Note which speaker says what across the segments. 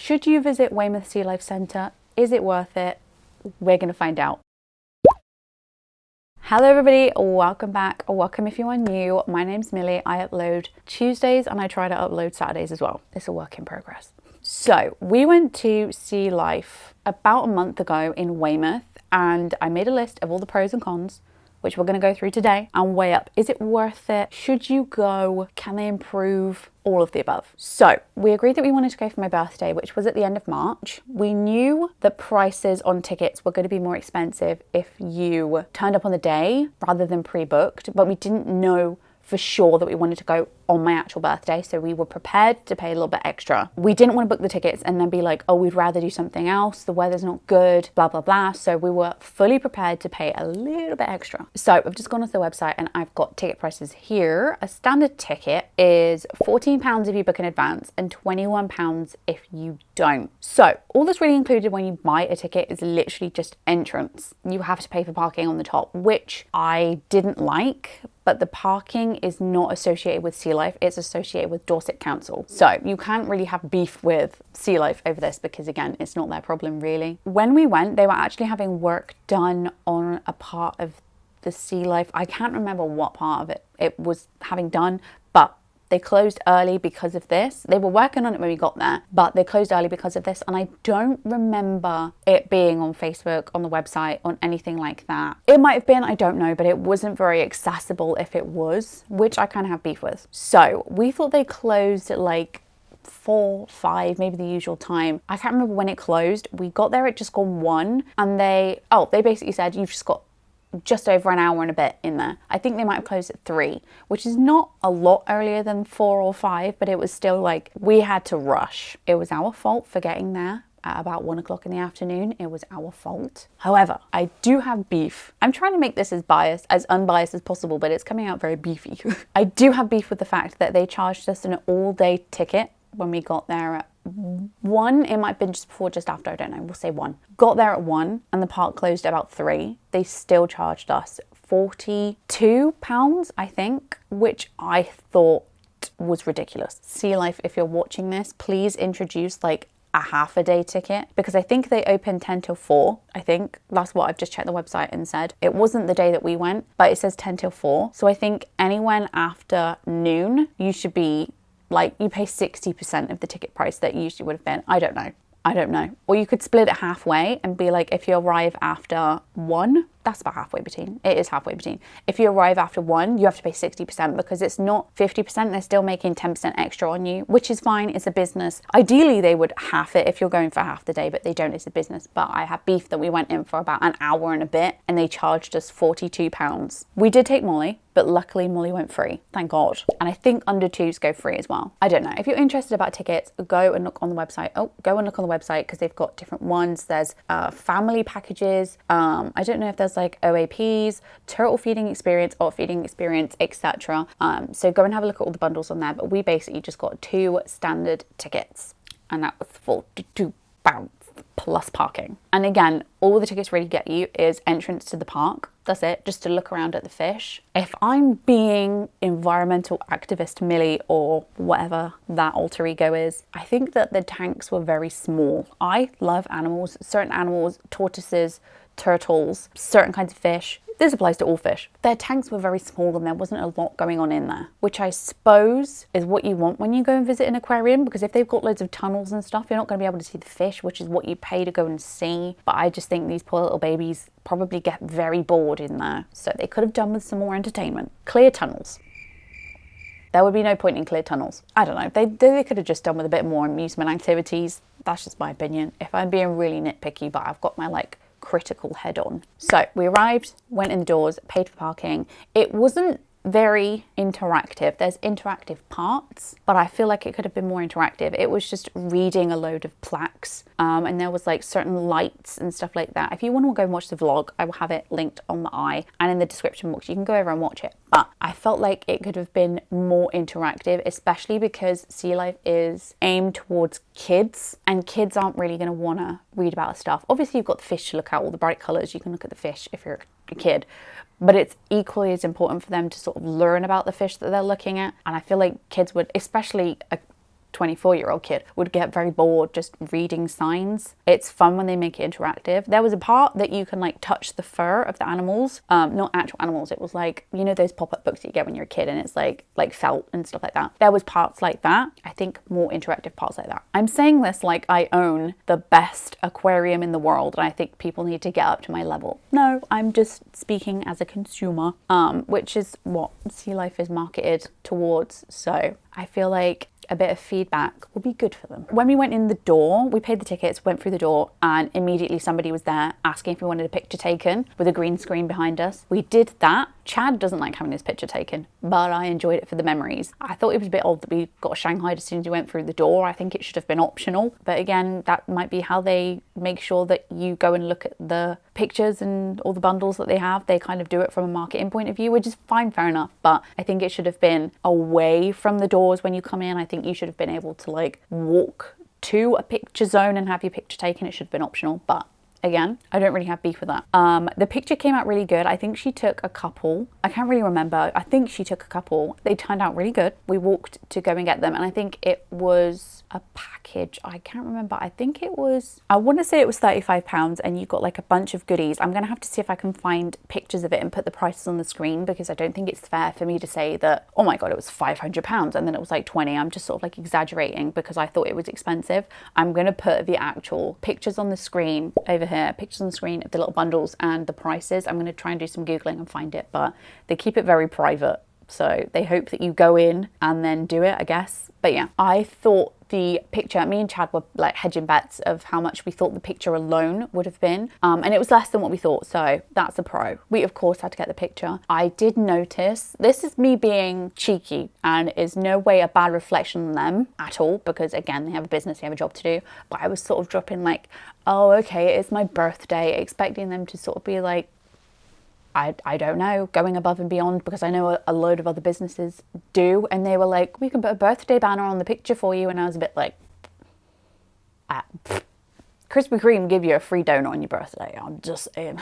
Speaker 1: Should you visit Weymouth Sea Life Centre? Is it worth it? We're going to find out. Hello everybody, welcome back, or welcome if you are new. My name's Millie. I upload Tuesdays and I try to upload Saturdays as well. It's a work in progress. So we went to Sea Life about a month ago in Weymouth, and I made a list of all the pros and cons, which we're going to go through today, and weigh up, is it worth it? Should you go? Can they improve? All of the above. So we agreed that we wanted to go for my birthday, which was at the end of March. We knew that prices on tickets were going to be more expensive if you turned up on the day rather than pre-booked, but we didn't know for sure that we wanted to go on my actual birthday, so we were prepared to pay a little bit extra. We didn't want to book the tickets and then be like, oh, we'd rather do something else, the weather's not good, blah blah blah. So we were fully prepared to pay a little bit extra. So I've just gone onto the website and I've got ticket prices here. A standard ticket is £14 if you book in advance and £21 if you don't. So all that's really included when you buy a ticket is literally just entrance. You have to pay for parking on the top, which I didn't like, but the parking is not associated with Sea Life, it's associated with Dorset Council. So you can't really have beef with Sea Life over this because, again, it's not their problem really. When we went, they were actually having work done on a part of the Sea Life. I can't remember what part of it was having done, but they closed early because of this. They were working on it when we got there, but they closed early because of this. And I don't remember it being on Facebook, on the website, on anything like that. It might have been, I don't know, but it wasn't very accessible if it was, which I kind of have beef with. So we thought they closed at like 4, 5, maybe the usual time. I can't remember when it closed. We got there at just gone 1, and they basically said, you've just got just over an hour and a bit in there. I think they might have closed at 3, which is not a lot earlier than 4 or 5, but it was still like, we had to rush. It was our fault for getting there at about 1 o'clock in the afternoon. It was our fault. However, I do have beef. I'm trying to make this as unbiased as possible, but it's coming out very beefy. I do have beef with the fact that they charged us an all-day ticket when we got there at 1, it might have been just before, just after, I don't know, we'll say 1. Got there at 1 and the park closed at about 3. They still charged us £42, I think, which I thought was ridiculous. Sea Life, if you're watching this, please introduce like a half a day ticket, because I think they open 10 till 4. I think that's what I've just checked the website and said. It wasn't the day that we went, but it says 10 till 4. So I think anyone after noon, you should be like, you pay 60% of the ticket price that usually would have been. I don't know. Or you could split it halfway and be like, if you arrive after 1, that's about halfway between. It is halfway between. If you arrive after 1, you have to pay 60% because it's not 50%. They're still making 10% extra on you, which is fine. It's a business. Ideally, they would half it if you're going for half the day, but they don't. It's a business. But I have beef that we went in for about an hour and a bit and they charged us £42. We did take Molly, but luckily Molly went free. Thank God. And I think under 2s go free as well. I don't know. If you're interested about tickets, go and look on the website. Go and look on the website because they've got different ones. There's family packages. I don't know if there's like OAPs, turtle feeding experience, otter feeding experience, etc. So go and have a look at all the bundles on there. But we basically just got 2 standard tickets, and that was £42 plus parking. And again, all the tickets really get you is entrance to the park. That's it, just to look around at the fish. If I'm being environmental activist Millie, or whatever that alter ego is, I think that the tanks were very small. I love animals, certain animals, tortoises, turtles, certain kinds of fish. This applies to all fish. Their tanks were very small and there wasn't a lot going on in there, which I suppose is what you want when you go and visit an aquarium, because if they've got loads of tunnels and stuff, you're not going to be able to see the fish, which is what you pay to go and see. But I just think these poor little babies probably get very bored in there. So they could have done with some more entertainment. Clear tunnels. There would be no point in clear tunnels. I don't know. They could have just done with a bit more amusement activities. That's just my opinion. If I'm being really nitpicky, but I've got my critical head on. So we arrived, went in the doors, paid for parking. It wasn't very interactive. There's interactive parts, but I feel like it could have been more interactive. It was just reading a load of plaques, and there was like certain lights and stuff like that. If you want to go and watch the vlog, I will have it linked on the eye and in the description box. You can go over and watch it. But I felt like it could have been more interactive, especially because Sea Life is aimed towards kids, and kids aren't really going to want to read about stuff. Obviously, you've got the fish to look at, all the bright colours. You can look at the fish if you're a kid. But it's equally as important for them to sort of learn about the fish that they're looking at. And I feel like kids would, especially a 24-year-old kid would get very bored just reading signs. It's fun when they make it interactive. There was a part that you can like touch the fur of the animals, not actual animals. It was like, you know, those pop-up books that you get when you're a kid and it's like felt and stuff like that. There was parts like that. I think more interactive parts like that. I'm saying this like I own the best aquarium in the world and I think people need to get up to my level. No, I'm just speaking as a consumer, which is what Sea Life is marketed towards. So I feel like a bit of feedback will be good for them. When we went in the door, we paid the tickets, went through the door, and immediately somebody was there asking if we wanted a picture taken with a green screen behind us. We did that. Chad doesn't like having his picture taken, but I enjoyed it for the memories. I thought it was a bit odd that we got shanghaied as soon as we went through the door. I think it should have been optional, but again, that might be how they make sure that you go and look at the pictures and all the bundles that they have. They kind of do it from a marketing point of view, which is fine, fair enough, but I think it should have been away from the doors when you come in. I think you should have been able to like walk to a picture zone and have your picture taken. It should have been optional, but again, I don't really have beef with that. The picture came out really good. I think she took a couple. I can't really remember. I think she took a couple. They turned out really good. We walked to go and get them, and I think it was a package. I can't remember. I think it was, I want to say it was £35 and you got like a bunch of goodies. I'm going to have to see if I can find pictures of it and put the prices on the screen, because I don't think it's fair for me to say that, oh my God, it was £500 and then it was like 20. I'm just sort of like exaggerating because I thought it was expensive. I'm going to put the actual pictures on the screen over here, pictures on the screen of the little bundles and the prices. I'm going to try and do some Googling and find it, but they keep it very private. So they hope that you go in and then do it, I guess. But yeah, I thought the picture, me and Chad were like hedging bets of how much we thought the picture alone would have been. And it was less than what we thought. So that's a pro. We, of course, had to get the picture. I did notice, this is me being cheeky and is no way a bad reflection on them at all, because again, they have a business, they have a job to do. But I was sort of dropping like, oh, okay, it's my birthday, expecting them to sort of be like, I don't know, going above and beyond, because I know a load of other businesses do. And they were like, we can put a birthday banner on the picture for you. And I was a bit like, Krispy Kreme give you a free donut on your birthday. I'm just saying.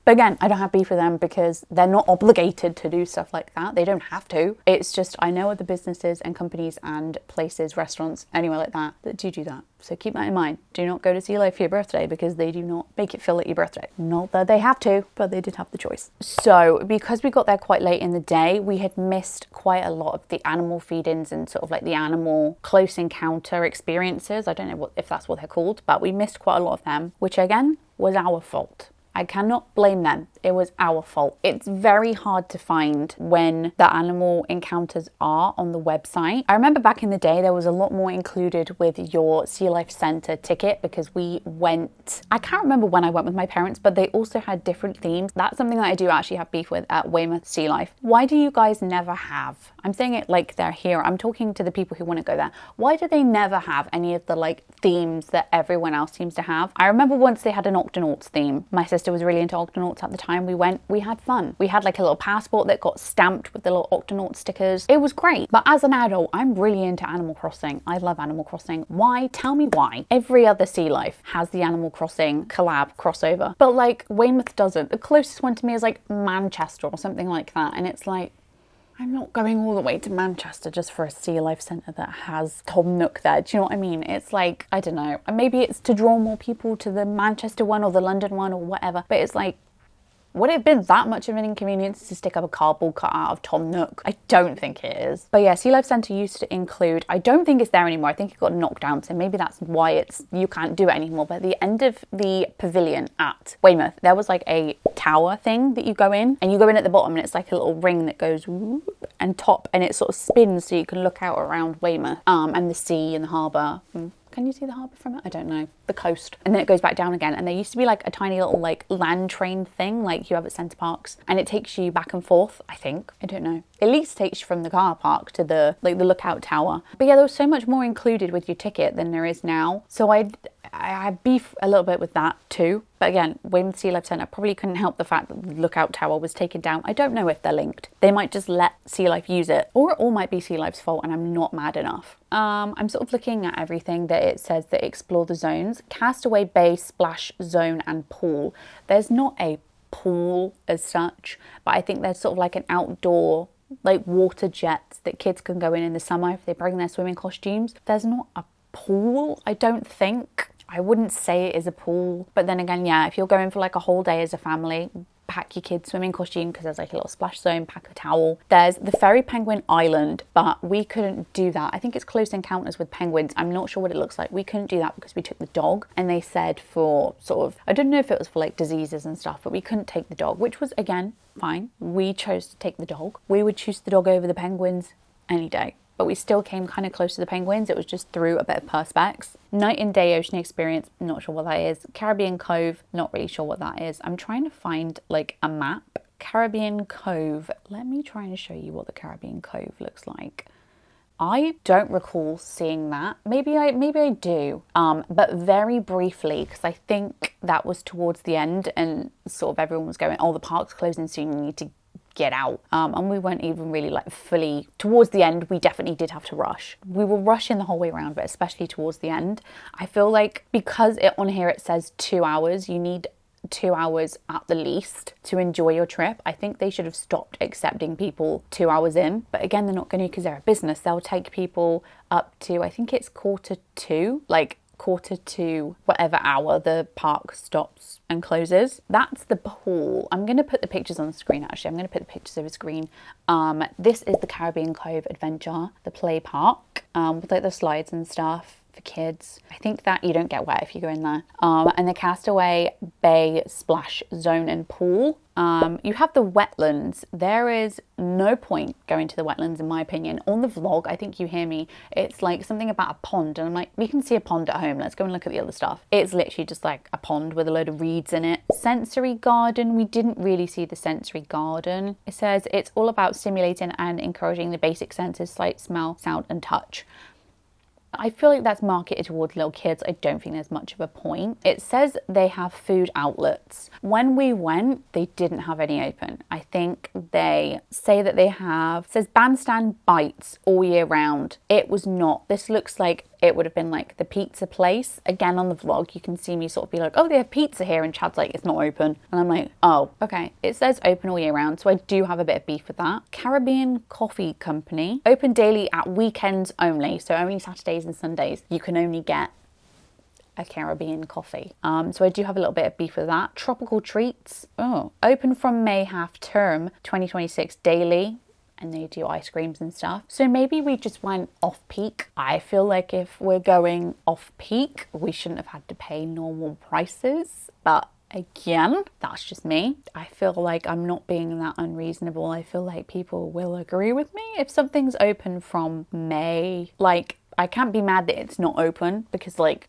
Speaker 1: But again, I don't have beef with them because they're not obligated to do stuff like that. They don't have to. It's just, I know other businesses and companies and places, restaurants, anywhere like that do that. So keep that in mind. Do not go to Sea Life for your birthday because they do not make it feel like your birthday. Not that they have to, but they did have the choice. So because we got there quite late in the day, we had missed quite a lot of the animal feed-ins and sort of like the animal close encounter experiences. I don't know if that's what they're called, but we missed quite a lot of them, which again was our fault. I cannot blame them. It was our fault. It's very hard to find when the animal encounters are on the website. I remember back in the day, there was a lot more included with your Sea Life Centre ticket because we went, I can't remember when I went with my parents, but they also had different themes. That's something that I do actually have beef with at Weymouth Sea Life. Why do you guys never have, I'm saying it like they're here, I'm talking to the people who want to go there. Why do they never have any of the like themes that everyone else seems to have? I remember once they had an Octonauts theme. My sister was really into Octonauts at the time. We went, we had fun. We had like a little passport that got stamped with the little Octonaut stickers. It was great. But as an adult, I'm really into Animal Crossing. I love Animal Crossing. Why? Tell me why. Every other Sea Life has the Animal Crossing collab crossover, but like Weymouth doesn't. The closest one to me is like Manchester or something like that. And it's like, I'm not going all the way to Manchester just for a Sea Life Centre that has Tom Nook there. Do you know what I mean? It's like, I don't know. Maybe it's to draw more people to the Manchester one or the London one or whatever. But it's like, would it have been that much of an inconvenience to stick up a cardboard cutout of Tom Nook? I don't think it is. But yeah, Sea Life Centre used to include, I don't think it's there anymore. I think it got knocked down, so maybe that's why you can't do it anymore. But at the end of the pavilion at Weymouth, there was like a tower thing that you go in, and you go in at the bottom, and it's like a little ring that goes whoop and top, and it sort of spins so you can look out around Weymouth and the sea and the harbour. Can you see the harbour from it? I don't know. The coast. And then it goes back down again. And there used to be like a tiny little like land train thing like you have at Centre Parks. And it takes you back and forth, I think. I don't know. At least takes you from the car park to the like the lookout tower. But yeah, there was so much more included with your ticket than there is now. So I had beef a little bit with that too. But again, Weymouth Sea Life Centre probably couldn't help the fact that the lookout tower was taken down. I don't know if they're linked. They might just let Sea Life use it. Or it all might be Sea Life's fault and I'm not mad enough. I'm sort of looking at everything that it says that explore the zones. Castaway Bay, Splash Zone and Pool. There's not a pool as such, but I think there's sort of like an outdoor like water jets that kids can go in the summer if they bring their swimming costumes. There's not a pool, I don't think. I wouldn't say it is a pool, but then again, yeah, if you're going for like a whole day as a family, pack your kids' swimming costume because there's like a little splash zone, pack a towel. There's the Fairy Penguin Island, but we couldn't do that. I think it's close encounters with penguins. I'm not sure what it looks like. We couldn't do that because we took the dog, and they said for sort of, I don't know if it was for like diseases and stuff, but we couldn't take the dog, which was again fine. We chose to take the dog. We would choose the dog over the penguins any day. But we still came kind of close to the penguins. It was just through a bit of Perspex. Night and day ocean experience, not sure what that is. Caribbean Cove, not really sure what that is. I'm trying to find like a map. Caribbean Cove. Let me try and show you what the Caribbean Cove looks like. I don't recall seeing that. Maybe I do. But very briefly, because I think that was towards the end and sort of everyone was going, oh, the park's closing soon, you need to get out, and we weren't even really like fully towards the end. We definitely did have to rush. We were rushing the whole way around, but especially towards the end. I feel like because on here it says 2 hours, you need 2 hours at the least to enjoy your trip. I think they should have stopped accepting people 2 hours in, but again, they're not going to because they're a business. They'll take people up to, I think it's 1:45, like 1:45 whatever hour the park stops and closes. That's the pool. I'm going to put the pictures on the screen. Actually, I'm going to put the pictures over screen. This is the Caribbean Cove Adventure, the play park, with like the slides and stuff for kids. I think that you don't get wet if you go in there. And the Castaway Bay Splash Zone and Pool. You have the wetlands. There is no point going to the wetlands in my opinion. On the vlog, I think you hear me, it's like something about a pond, and I'm like, we can see a pond at home, let's go and look at the other stuff. It's literally just like a pond with a load of reeds in it. Sensory garden, we didn't really see the sensory garden. It says it's all about stimulating and encouraging the basic senses: sight, smell, sound and touch. I feel like that's marketed towards little kids. I don't think there's much of a point. It says they have food outlets. When we went, they didn't have any open. I think they say that they have, it says bandstand bites all year round. It was not. This looks like it would have been like the pizza place. Again, on the vlog, you can see me sort of be like, oh, they have pizza here. And Chad's like, it's not open. And I'm like, oh, okay. It says open all year round. So I do have a bit of beef with that. Caribbean Coffee Company. Open daily at weekends only. So only Saturdays and Sundays. You can only get a Caribbean coffee. So I do have a little bit of beef with that. Tropical Treats. Oh, open from May half term 2026 daily. And they do ice creams and stuff. So maybe we just went off peak. I feel like if we're going off peak, we shouldn't have had to pay normal prices. But again, that's just me. I feel like I'm not being that unreasonable. I feel like people will agree with me. If something's open from May, like I can't be mad that it's not open because like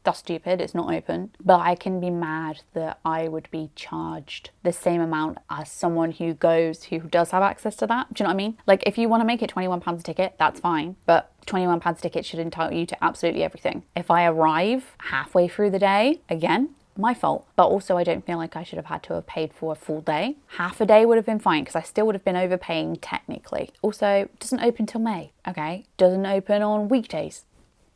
Speaker 1: that's stupid, it's not open. But I can be mad that I would be charged the same amount as someone who goes, who does have access to that. Do you know what I mean? Like if you want to make it £21 a ticket, that's fine. But £21 a ticket should entitle you to absolutely everything. If I arrive halfway through the day, again, my fault. But also I don't feel like I should have had to have paid for a full day. Half a day would have been fine because I still would have been overpaying technically. Also, doesn't open till May, okay? Doesn't open on weekdays.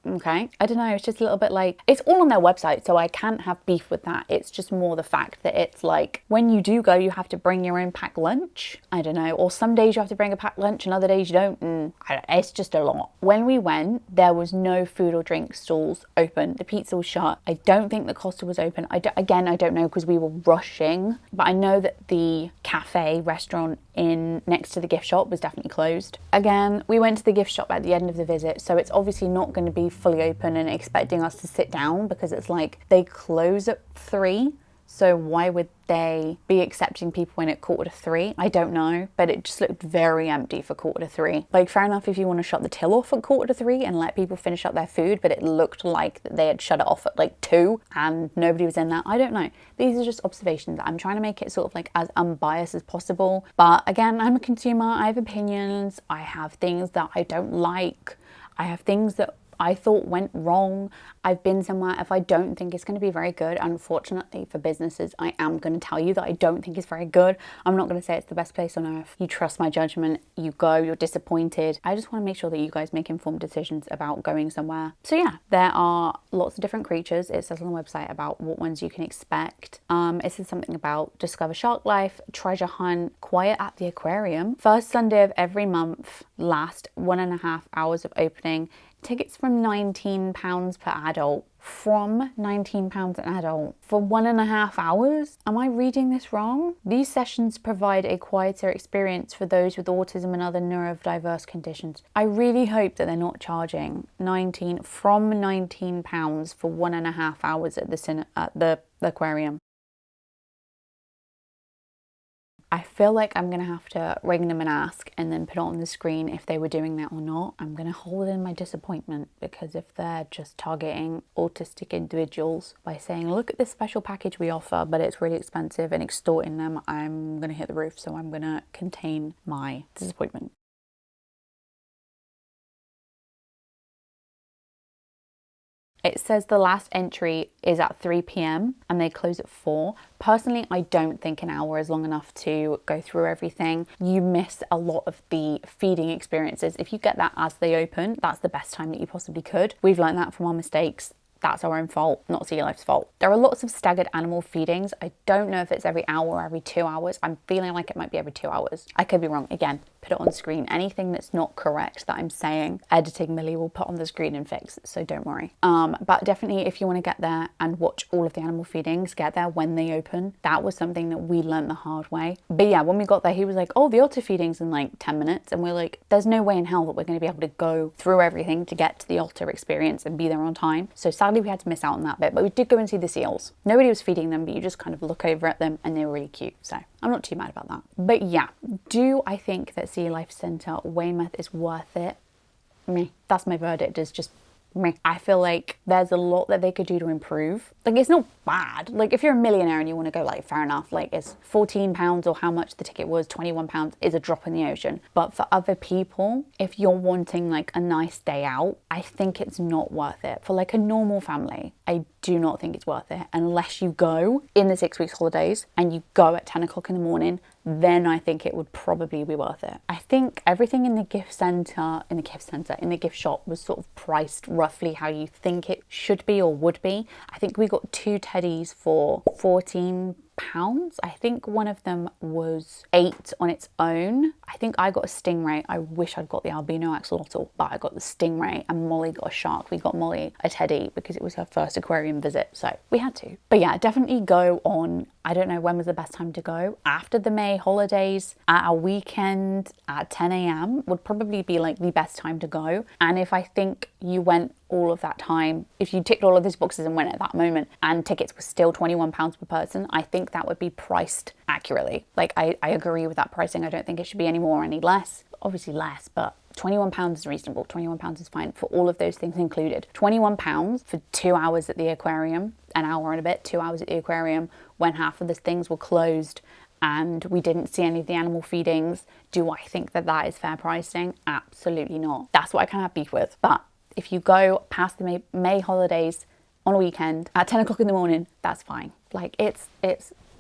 Speaker 1: Okay, I don't know, it's just a little bit like, it's all on their website, so I can't have beef with that. It's just more the fact that it's like, when you do go, you have to bring your own packed lunch. I don't know, or some days you have to bring a packed lunch and other days you don't, and it's just a lot. When we went, there was no food or drink stalls open. The pizza was shut. I don't think the Costa was open. Again, I don't know because we were rushing, but I know that the cafe restaurant in next to the gift shop was definitely closed. Again, we went to the gift shop at the end of the visit, so it's obviously not going to be fully open and expecting us to sit down because it's like they close at 3, so why would they be accepting people in at 2:45? I don't know, but it just looked very empty for 2:45. Like fair enough if you want to shut the till off at 2:45 and let people finish up their food, but it looked like they had shut it off at like 2 and nobody was in there. I don't know. These are just observations. I'm trying to make it sort of like as unbiased as possible, but again, I'm a consumer. I have opinions. I have things that I don't like. I have things that I thought went wrong. I've been somewhere, if I don't think it's going to be very good, unfortunately for businesses, I am going to tell you that I don't think it's very good. I'm not going to say it's the best place on earth. You trust my judgment, you go, you're disappointed. I just want to make sure that you guys make informed decisions about going somewhere. So yeah, there are lots of different creatures. It says on the website about what ones you can expect. It says something about discover shark life, treasure hunt, quiet at the aquarium. First Sunday of every month, last 1.5 hours of opening. Tickets from £19 per adult. From £19 an adult for 1.5 hours? Am I reading this wrong? These sessions provide a quieter experience for those with autism and other neurodiverse conditions. I really hope that they're not charging £19 for 1.5 hours at the aquarium. I feel like I'm going to have to ring them and ask and then put it on the screen if they were doing that or not. I'm going to hold in my disappointment, because if they're just targeting autistic individuals by saying, look at this special package we offer, but it's really expensive, and extorting them, I'm going to hit the roof. So I'm going to contain my disappointment. It says the last entry is at 3 p.m. and they close at 4. Personally, I don't think an hour is long enough to go through everything. You miss a lot of the feeding experiences. If you get that as they open, that's the best time that you possibly could. We've learned that from our mistakes. That's our own fault, not Sea Life's fault. There are lots of staggered animal feedings. I don't know if it's every hour or every 2 hours. I'm feeling like it might be every 2 hours. I could be wrong. Again, put it on screen. Anything that's not correct that I'm saying, editing Millie will put on the screen and fix, so don't worry. But definitely, if you want to get there and watch all of the animal feedings, get there when they open. That was something that we learned the hard way. But yeah, when we got there, he was like, oh, the otter feeding's in like 10 minutes. And we're like, there's no way in hell that we're going to be able to go through everything to get to the otter experience and be there on time. So sadly, we had to miss out on that bit, but we did go and see the seals. Nobody was feeding them, but you just kind of look over at them and they were really cute. So I'm not too mad about that. But yeah, do I think that Sea Life Centre Weymouth is worth it? Me. That's my verdict, is just me. I feel like there's a lot that they could do to improve. Like, it's not bad. Like, if you're a millionaire and you want to go, like, fair enough. Like, it's £14 or how much the ticket was, £21 is a drop in the ocean. But for other people, if you're wanting like a nice day out, I think it's not worth it. For like a normal family, I do not think it's worth it unless you go in the 6 weeks holidays and you go at 10 o'clock in the morning. Then I think it would probably be worth it. I think everything in the gift shop was sort of priced roughly how you think it should be or would be. I think we got 2 teddies for £14. I think one of them was £8 on its own. I think I got a stingray. I wish I'd got the albino axolotl, but I got the stingray, and Molly got a shark. We got Molly a teddy because it was her first aquarium visit, so we had to. But yeah, definitely go on, I don't know when was the best time to go. After the May holidays, at a weekend at 10 a.m. would probably be like the best time to go. And if I think you went all of that time, if you ticked all of these boxes and went at that moment and tickets were still £21 per person, I think that would be priced accurately. Like, I agree with that pricing. I don't think it should be any more or any less. Obviously less, but £21 is reasonable. £21 is fine for all of those things included. £21 for 2 hours at the aquarium, an hour and a bit, 2 hours at the aquarium, when half of the things were closed and we didn't see any of the animal feedings. Do I think that that is fair pricing? Absolutely not. That's what I kind of have beef with. But if you go past the May holidays on a weekend at 10 o'clock in the morning, that's fine. Like, it's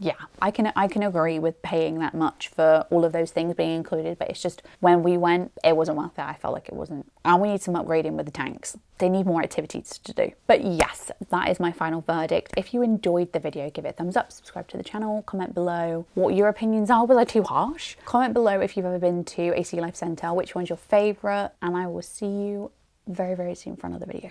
Speaker 1: yeah, I can agree with paying that much for all of those things being included, but it's just when we went, it wasn't worth it. I felt like it wasn't. And we need some upgrading with the tanks. They need more activities to do. But yes, that is my final verdict. If you enjoyed the video, give it a thumbs up, subscribe to the channel, comment below what your opinions are. Was I too harsh? Comment below if you've ever been to a Sea Life Centre, which one's your favourite, and I will see you very, very soon for another video.